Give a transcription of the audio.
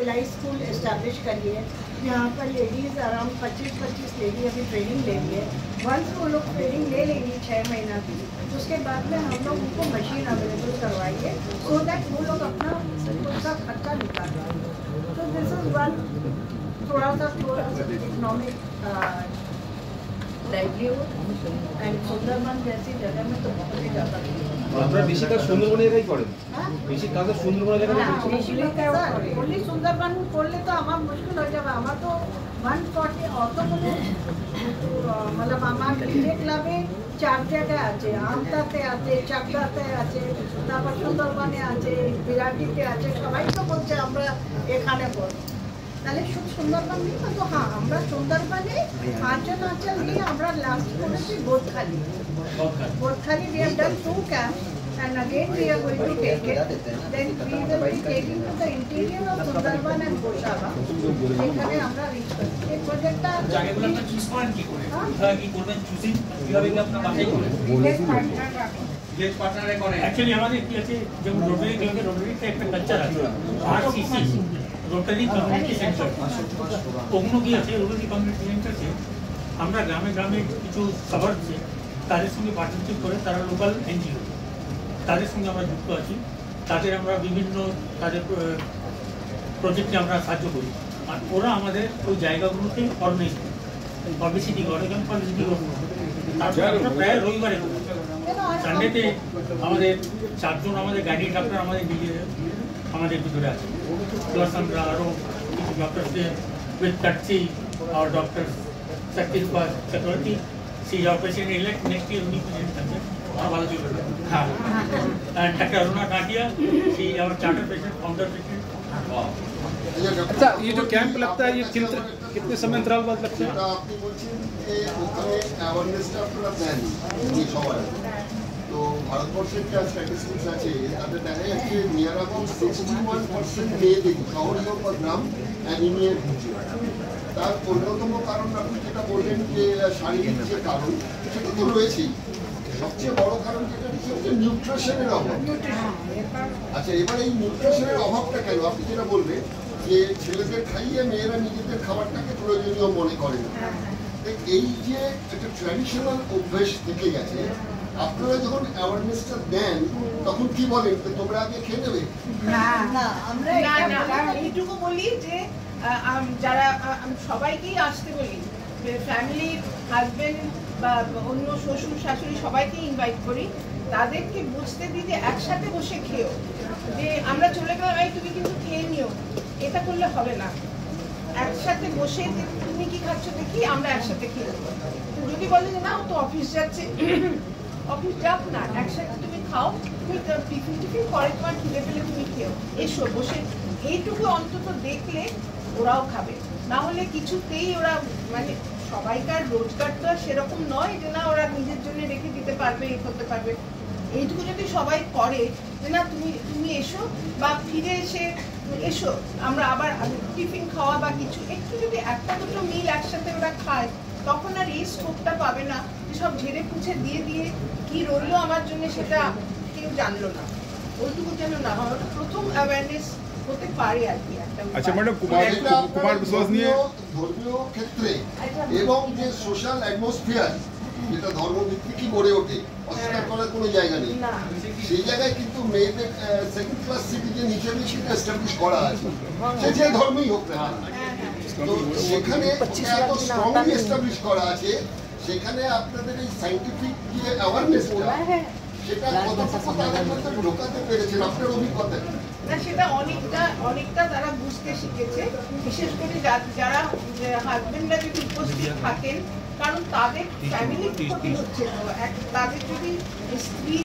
सिलाई school establish करी है जहाँ पर लेडीज़ अराउंड 25 लेडी अभी ट्रेनिंग ले रही है। वंस वो लोग ट्रेनिंग ले लेंगी 6 महीना की, उसके बाद में हम लोग उनको मशीन अवेलेबल करवाएंगे सो दैट वो लोग अपना उसका खर्चा निकाल पाएंगे। तो दिस इज वन थोड़ा सा इकोनॉमिक लाइवलीहुड एंड सुंदरबन जैसी जगह में तो बहुत ही ज़्यादा আপনারা বেশি কাজ সুন্দরবনে একাই করেন? বেশি কাজ সুন্দরবনে এলাকায় করেন? ওনলি সুন্দরবন করলে তো আমার মুশকিল হয়ে যাবে। আমার তো 140 অতগুলো मतलब আমার নিজে ক্লাবে 4 জায়গায় আছে, আমতাতে আছে, চাকদাতে আছে, তারপর সুন্দরবনে আছে, বিরাটিতে আছে। সবাই তো বলছে আমরা এখানে করব, তাহলে শুধু সুন্দরবন নেই তো। হ্যাঁ, আমরা সুন্দরবনে আঁচল নিয়ে আমরা লাস্ট করেছি বোধখালি। we have done 2 camps and again we are going to take it. Then we will be taking to the interior of Sundarban and Goshaba. এখানে আমরা রিচ করব। এই প্রজেক্টটা জায়গাগুলো আপনি চুজ করেন কি করে? কোথায় কি করবেন চুজিং কিভাবে কি আপনারা বাছাই করেন? ভিলেজ পার্টনারে করেন। অ্যাকচুয়ালি আমাদের কি আছে, যেমন রোটারি ক্লাবে রোটারিতে একটা কালচার আছে, আরসিসি রোটারি কমিউনিটি সেন্টার। ওগুলো কি আছে, রোটারি কমিউনিটি সেন্টারকে আমরা গ্রামে গ্রামে কিছু সাভারছে তাদের সঙ্গে পার্টনারশিপ করে, তারা লোকাল এনজিও, তাদের সঙ্গে আমরা যুক্ত আছি। তাদের আমরা বিভিন্ন তাদের প্রজেক্টে আমরা সাহায্য করি, আর ওরা আমাদের ওই জায়গাগুলোতে অর্গানাইজ করে, পাবলিসিটি করে, যেমন পাবলিসিটি করবো। তারপরে আমরা প্রায় রবিবারে সানডেতে আমাদের 4 জন আমাদের গাইডিং ডাক্তার আমাদের ভিতরে আছে, প্লাস আমরা আরও কিছু ডক্টরসকে উইথ কাটছি আর ডক্টর শক্তির Chakraborty See your patient elect next year only patient comes. हाँ, and Dr. Aruna Katia, she our charter patient, founder patient. अच्छा, ये जो कैंप लगता है ये कितने समय अंतराल बाद लगता है? আপনি বলছেন যে ওখানে অ্যাওয়ারনেসটা আপনারা দেন সবাই। তো ভারতবর্ষের যা স্ট্যাটিস্টিক্স আছে তাতে দেখা যাচ্ছে নিয়ার অ্যাবাউট 61% মেয়েদের শহর হোক বা গ্রাম অ্যানিমিয়ার ভুগছে। তার অন্যতম কারণ আপনি যেটা বললেন যে শারীরিক যে কারণ সেটা তো রয়েছেই, সবচেয়ে বড় কারণ যেটা হচ্ছে নিউট্রিশনের অভাব। আচ্ছা, এবার এই নিউট্রিশনের অভাবটা কেন? আপনি যেটা বলবেন যে ছেলেদের খাইয়ে মেয়েরা নিজেদের খাবারটাকে প্রয়োজনীয় মনে করে না। এই যে একটা ট্র্যাডিশনাল অভ্যেস থেকে গেছে, আপনারা যখন অ্যাওয়ারনেসটা দেন তখন কি বলেন তোমরা আগে খেয়ে নেবে? না, আমরা এইটুকু বলি যে যারা সবাইকেই আসতে বলি, ফ্যামিলির হাজবেন্ড বা অন্য শ্বশুর শাশুড়ি সবাইকে ইনভাইট করি, তাদেরকে বুঝতে দিই যে একসাথে বসে খেও। যে আমরা চলে গেলাম এই তুমি কিন্তু খেয়ে নিও, এটা করলে হবে না। একসাথে বসে তুমি কি খাচ্ছ দেখি, আমরা একসাথে খেয়ে নেবো। যদি বলে যে না ও তো অফিস যাচ্ছে, অফিস যাক না, একসাথে তুমি খাও, তুমি টিফিন পরে তোমার খিদে পেলে তুমি খেও, এসো বসে। এইটুকু অন্তত দেখলে ওরাও খাবে। না হলে কিছুতেই ওরা মানে সবাইকার রোজগার তো সেরকম নয় যে না ওরা নিজের জন্য রেখে দিতে পারবে, এ করতে পারবে। এইটুকু যদি সবাই করে যে না তুমি এসো, বা ফিরে এসে এসো আমরা আবার টিফিন খাওয়া বা কিছু একটু যদি একটা দুটো মিল একসাথে ওরা খায়, তখন আর এই স্কোপটা পাবে না যে সব ঝেড়ে পুছে দিয়ে কি রইলো আমার জন্য সেটা কেউ জানলো না। ওইটুকু যেন না হয়, ওটা প্রথম অ্যাওয়ারনেস হতে পারে আর কি। আচ্ছা ম্যাডাম, কুমার বিশ্বাস নিয়ে ধর্মীয় ক্ষেত্রে এবং যে সোশ্যাল অ্যাটমসফিয়ার যেটা ধর্মভিত্তিকই গড়ে ওঠে, অস্বীকার করার কোনো জায়গা নেই। সেই জায়গায় কিন্তু মেয়েদের সেকেন্ড ক্লাস সিটিজেন হিসেবে সেটা এস্টাবলিশ করা আছে, সে যে ধর্মই হোক না। তো সেখানে এত স্ট্রংলি এস্টাবলিশ করা আছে, সেখানে আপনাদের এই সায়েন্টিফিক যে অ্যাওয়ারনেসটা সেটা কতটুকু তাদের মধ্যে ঢোকাতে পেরেছেন, আপনার অভিজ্ঞতা? না, সেটা অনেকটা তারা বুঝতে শিখেছে, বিশেষ করে যারা হাজবেন্ডরা যদি উপস্থিত থাকেন, কারণ তাদের ফ্যামিলি ক্ষতি হচ্ছে। তাদের যদি স্ত্রী